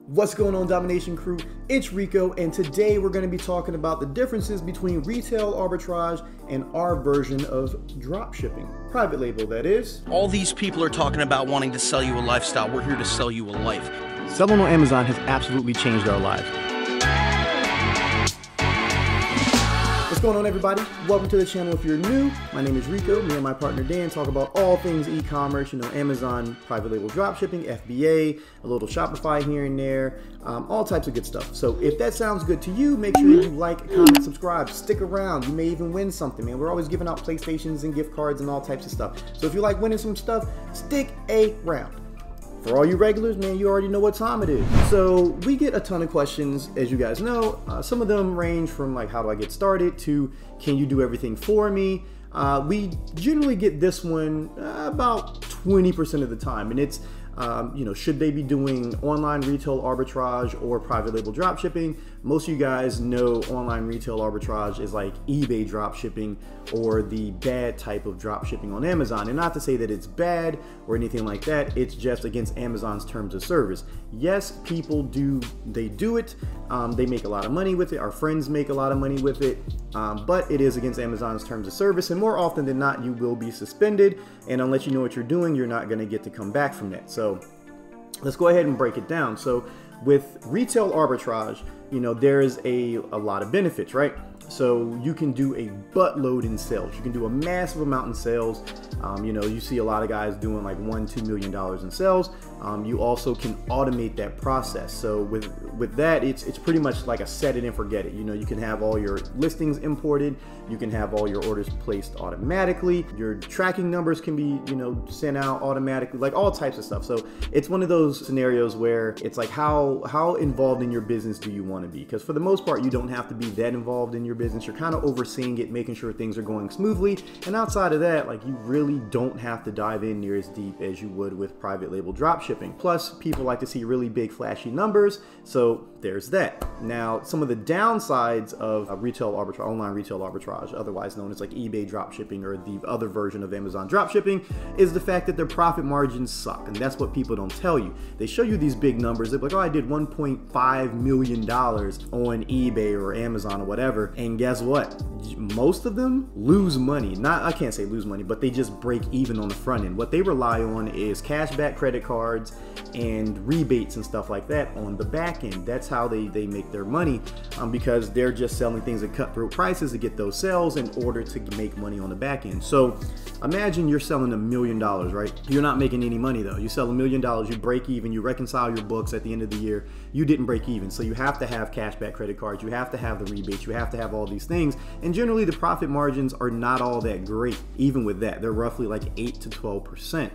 What's going on, Domination Crew? It's Rico, and today we're going to be talking about the differences between retail arbitrage and our version of dropshipping. Private label, that is. All these people are talking about wanting to sell you a lifestyle. We're here to sell you a life. Selling on Amazon has absolutely changed our lives. What's going on, everybody? Welcome to the channel. If you're new, my name is Rico. Me and my partner Dan talk about all things e-commerce, Amazon, private label dropshipping, FBA, a little Shopify here and there, all types of good stuff. So if that sounds good to you, make sure you like, comment, subscribe, stick around. You may even win something, man. We're always giving out PlayStations and gift cards and all types of stuff. So if you like winning some stuff, stick around. For all you regulars, man, you already know what time it is. So we get a ton of questions, as you guys know. Some of them range from like, how do I get started, to can you do everything for me? We generally get this one about 20% of the time, and it's should they be doing online retail arbitrage or private label dropshipping? Most of you guys know online retail arbitrage is like eBay dropshipping or the bad type of dropshipping on Amazon. And not to say that it's bad or anything like that, it's just against Amazon's terms of service. Yes, people do it. They make a lot of money with it. Our friends make a lot of money with it. But it is against Amazon's terms of service, and more often than not, you will be suspended. And unless you know what you're doing, you're not going to get to come back from that. So let's go ahead and break it down. So with retail arbitrage, there's a lot of benefits, right? So you can do a buttload in sales. You can do a massive amount in sales. You see a lot of guys doing like $1-2 million in sales. You also can automate that process. So with that, it's pretty much like a set it and forget it. You can have all your listings imported. You can have all your orders placed automatically. Your tracking numbers can be, sent out automatically, like all types of stuff. So it's one of those scenarios where it's like, how involved in your business do you want to be? Because for the most part, you don't have to be that involved in your business. You're kind of overseeing it, making sure things are going smoothly. And outside of that, like, you really don't have to dive in near as deep as you would with private label dropshipping. Plus, people like to see really big flashy numbers. So there's that. Now, some of the downsides of online retail arbitrage, otherwise known as like eBay dropshipping or the other version of Amazon dropshipping, is the fact that their profit margins suck. And that's what people don't tell you. They show you these big numbers. They're like, oh, I did $1.5 million on eBay or Amazon or whatever. And guess what? Most of them lose money. I can't say lose money, but they just break even on the front end. What they rely on is cashback credit cards and rebates and stuff like that on the back end. That's how they make their money, because they're just selling things at cutthroat prices to get those sales in order to make money on the back end. So imagine you're selling $1 million, right? You're not making any money though. You sell $1 million, you break even, you reconcile your books at the end of the year, you didn't break even. So you have to have cashback credit cards, you have to have the rebates, you have to have all these things. And generally the profit margins are not all that great. Even with that, they're roughly like 8 to 12%.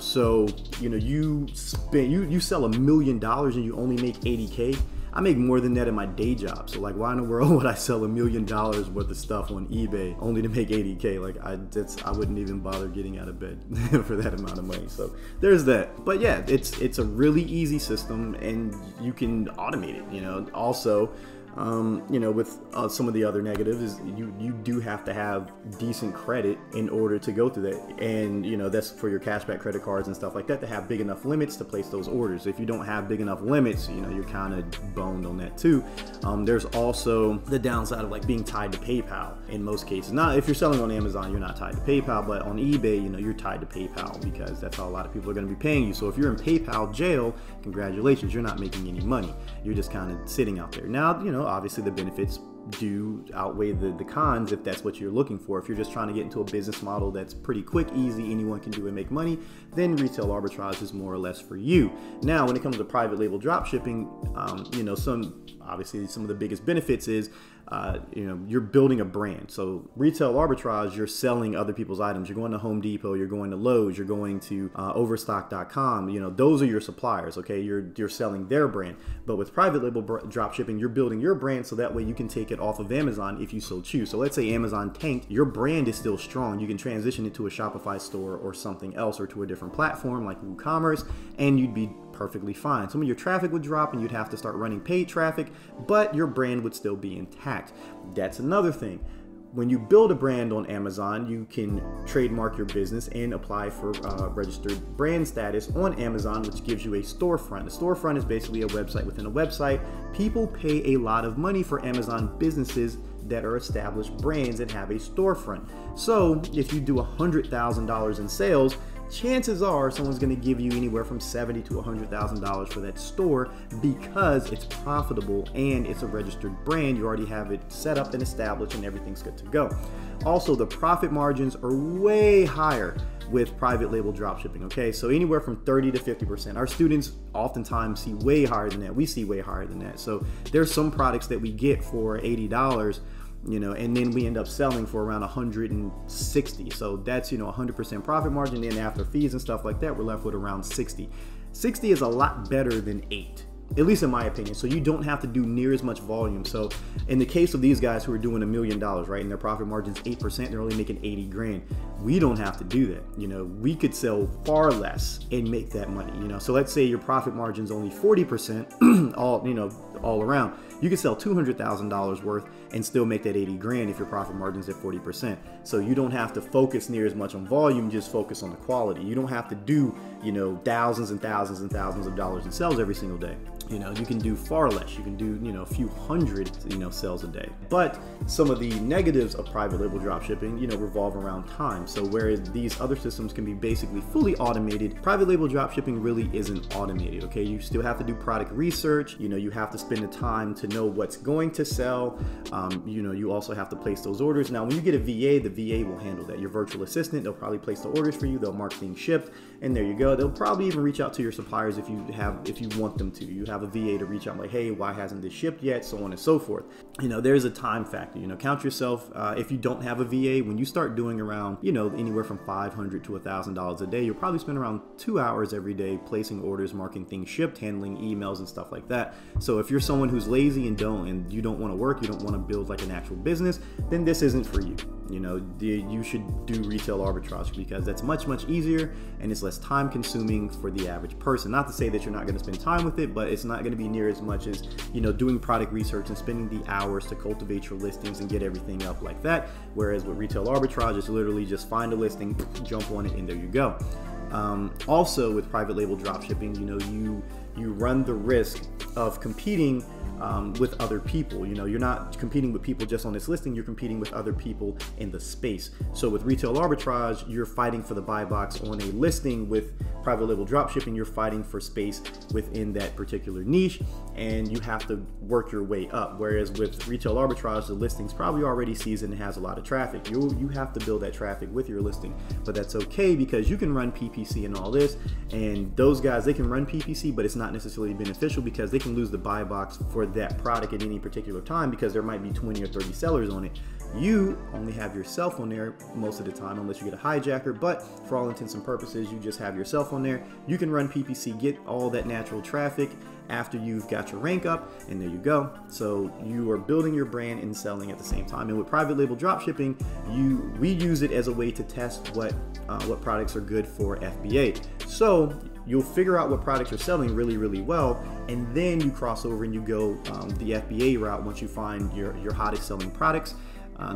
So you sell $1 million and you only make 80K. I make more than that in my day job. So like, why in the world would I sell $1 million worth of stuff on eBay only to make 80K? Like, I wouldn't even bother getting out of bed for that amount of money. So there's that. But yeah, it's a really easy system and you can automate it. Also, with some of the other negatives is you do have to have decent credit in order to go through that. And, that's for your cashback credit cards and stuff like that, to have big enough limits to place those orders. If you don't have big enough limits, you're kind of boned on that too. There's also the downside of like being tied to PayPal in most cases. Not if you're selling on Amazon, you're not tied to PayPal, but on eBay, you're tied to PayPal because that's how a lot of people are going to be paying you. So if you're in PayPal jail, congratulations, you're not making any money. You're just kind of sitting out there. Now, obviously the benefits do outweigh the cons if that's what you're looking for. If you're just trying to get into a business model that's pretty quick, easy, anyone can do and make money, then retail arbitrage is more or less for you. Now, when it comes to private label dropshipping, some of the biggest benefits is you're building a brand. So retail arbitrage, you're selling other people's items. You're going to Home Depot, you're going to Lowe's, you're going to Overstock.com. Those are your suppliers. Okay, you're selling their brand. But with private label dropshipping, you're building your brand so that way you can take it off of Amazon if you so choose. So let's say Amazon tanked, your brand is still strong. You can transition it to a Shopify store or something else, or to a different platform like WooCommerce, and you'd be perfectly fine. Some of your traffic would drop and you'd have to start running paid traffic, but your brand would still be intact. That's another thing. when you build a brand on Amazon, you can trademark your business and apply for registered brand status on Amazon, which gives you a storefront. A storefront is basically a website within a website. People pay a lot of money for Amazon businesses that are established brands and have a storefront. So if you do $100,000 in sales, chances are someone's going to give you anywhere from $70,000 to $100,000 for that store because it's profitable and it's a registered brand. You already have it set up and established and everything's good to go. Also, the profit margins are way higher with private label dropshipping, okay? So anywhere from 30 to 50%. Our students oftentimes see way higher than that. We see way higher than that. So there's some products that we get for $80, and then we end up selling for around 160. So that's, 100% profit margin. Then after fees and stuff like that, we're left with around 60. 60 is a lot better than 8. At least in my opinion. So you don't have to do near as much volume. So in the case of these guys who are doing $1 million, right, and their profit margin's 8%, they're only making 80 grand. We don't have to do that. We could sell far less and make that money. So let's say your profit margin's only 40% all around. You could sell $200,000 worth and still make that 80 grand if your profit margin's at 40%. So you don't have to focus near as much on volume, just focus on the quality. You don't have to do, thousands and thousands and thousands of dollars in sales every single day. You can do far less. You can do, a few hundred, sales a day. But some of the negatives of private label dropshipping, revolve around time. So whereas these other systems can be basically fully automated, private label dropshipping really isn't automated, okay? You still have to do product research. You have to spend the time to know what's going to sell. You also have to place those orders. Now, when you get a VA, the VA will handle that. Your virtual assistant, they'll probably place the orders for you. They'll mark things shipped, and there you go. They'll probably even reach out to your suppliers if you want them to. You have a VA to reach out like, hey, why hasn't this shipped yet? So on and so forth. There's a time factor. Count yourself. If you don't have a VA, when you start doing around, anywhere from $500 to $1,000 a day, you'll probably spend around 2 hours every day placing orders, marking things shipped, handling emails and stuff like that. So if you're someone who's lazy and you don't want to work, you don't want to build like an actual business, then this isn't for you. You should do retail arbitrage because that's much, much easier and it's less time consuming for the average person. Not to say that you're not going to spend time with it, but it's not going to be near as much as, doing product research and spending the hours to cultivate your listings and get everything up like that. Whereas with retail arbitrage, it's literally just find a listing, jump on it, and there you go. Also with private label dropshipping, you run the risk of competing with other people. You're not competing with people just on this listing, you're competing with other people in the space. So with retail arbitrage, you're fighting for the buy box on a listing. With private label dropshipping, you're fighting for space within that particular niche, and you have to work your way up. Whereas with retail arbitrage, the listing's probably already seasoned and has a lot of traffic. You have to build that traffic with your listing, but that's okay because you can run PPC and all this, and those guys, they can run PPC, but it's not necessarily beneficial because they can lose the buy box for that product at any particular time because there might be 20 or 30 sellers on it. You only have yourself on there most of the time unless you get a hijacker, but for all intents and purposes, you just have yourself on there. You can run PPC, get all that natural traffic after you've got your rank up, and there you go. So you are building your brand and selling at the same time. And with private label dropshipping, we use it as a way to test what products are good for FBA. So you'll figure out what products are selling really, really well, and then you cross over and you go the FBA route once you find your hottest selling products.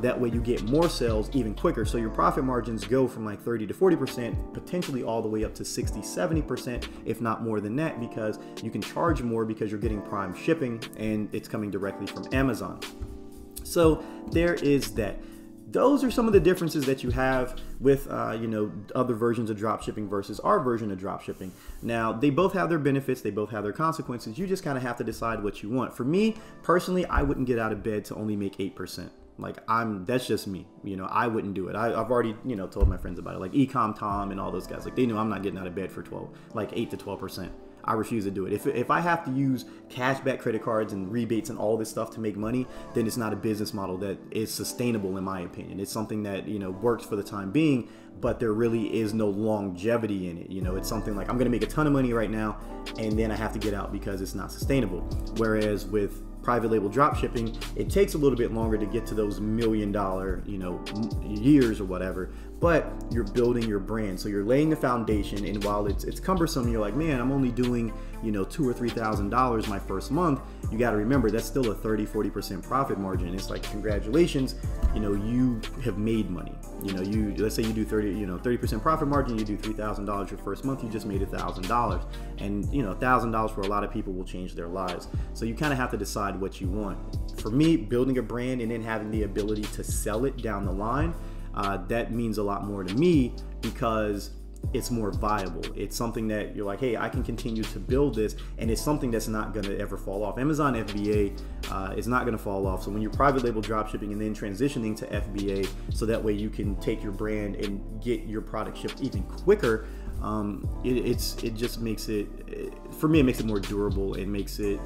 That way you get more sales even quicker. So your profit margins go from like 30 to 40%, potentially all the way up to 60, 70%, if not more than that, because you can charge more because you're getting prime shipping and it's coming directly from Amazon. So there is that. Those are some of the differences that you have with other versions of dropshipping versus our version of dropshipping. Now, they both have their benefits, they both have their consequences. You just kind of have to decide what you want. For me, personally, I wouldn't get out of bed to only make 8%. Like that's just me, I wouldn't do it. I've already, told my friends about it, like Ecom Tom and all those guys, like they know I'm not getting out of bed for 8 to 12%. I refuse to do it. If I have to use cashback credit cards and rebates and all this stuff to make money, then it's not a business model that is sustainable in my opinion. It's something that, works for the time being, but there really is no longevity in it. It's something like I'm gonna make a ton of money right now and then I have to get out because it's not sustainable. Whereas with private label dropshipping, it takes a little bit longer to get to those $1 million, years or whatever, but you're building your brand. So you're laying the foundation, and while it's cumbersome, you're like, man, I'm only doing you know, $2,000 or $3,000 my first month, you got to remember that's still a 30-40% profit margin. It's like, congratulations, you know, you have made money. You know, let's say you do 30% profit margin, you do $3,000 your first month, you just made $1,000. And you know, $1,000 for a lot of people will change their lives. So you kind of have to decide what you want. For me, building a brand and then having the ability to sell it down the line, that means a lot more to me because it's more viable. It's something that you're like, hey, I can continue to build this, and it's something that's not going to ever fall off. Amazon FBA is not going to fall off. So when you're private label dropshipping and then transitioning to FBA, so that way you can take your brand and get your product shipped even quicker, it just makes it, for me, it makes it more durable. It makes it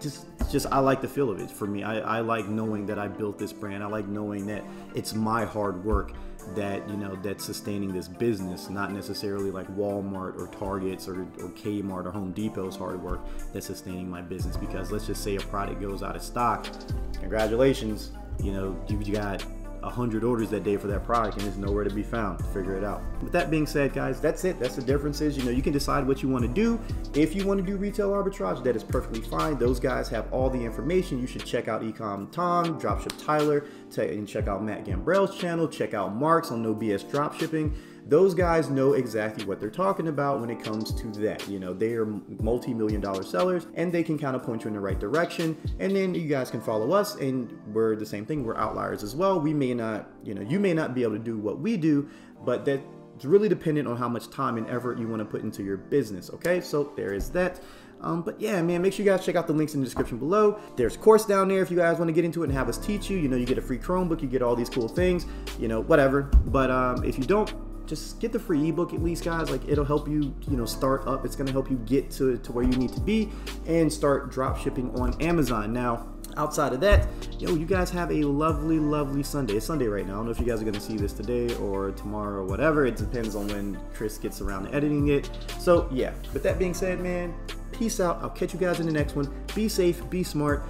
just I like the feel of it. For me, I like knowing that I built this brand. I like knowing that it's my hard work that, you know, that's sustaining this business, not necessarily like Walmart or Target's or Kmart or Home Depot's hard work that's sustaining my business. Because let's just say a product goes out of stock, congratulations, you know, you got 100 orders that day for that product and it's nowhere to be found. Figure it out. With that being said, guys, that's it. That's the differences. You know, you can decide what you want to do. If you want to do retail arbitrage, that is perfectly fine. Those guys have all the information. You should check out Ecom Tom, Dropship Tyler, and check out Matt Gambrell's channel. Check out Mark's on No BS Dropshipping. Those guys know exactly what they're talking about when it comes to that. You know, they are multi-million-dollar sellers and they can kind of point you in the right direction. And then you guys can follow us, and we're the same thing. We're outliers as well. We may not, you know, you may not be able to do what we do, but that's really dependent on how much time and effort you want to put into your business. Okay, so there is that. But yeah, man, make sure you guys check out the links in the description below. There's a course down there if you guys want to get into it and have us teach you. You know, you get a free Chromebook, you get all these cool things, you know, whatever. But if you don't, just get the free ebook at least, guys. Like, it'll help you, you know, start up. It's going to help you get to where you need to be and start drop shipping on Amazon. Now, outside of that, yo, you guys have a lovely, lovely Sunday. It's Sunday right now. I don't know if you guys are going to see this today or tomorrow or whatever. It depends on when Chris gets around to editing it. So yeah, with that being said, man, peace out. I'll catch you guys in the next one. Be safe, be smart.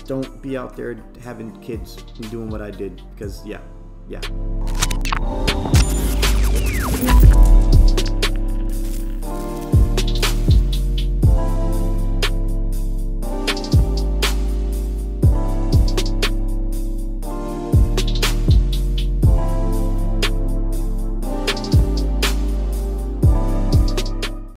Don't be out there having kids and doing what I did, because yeah.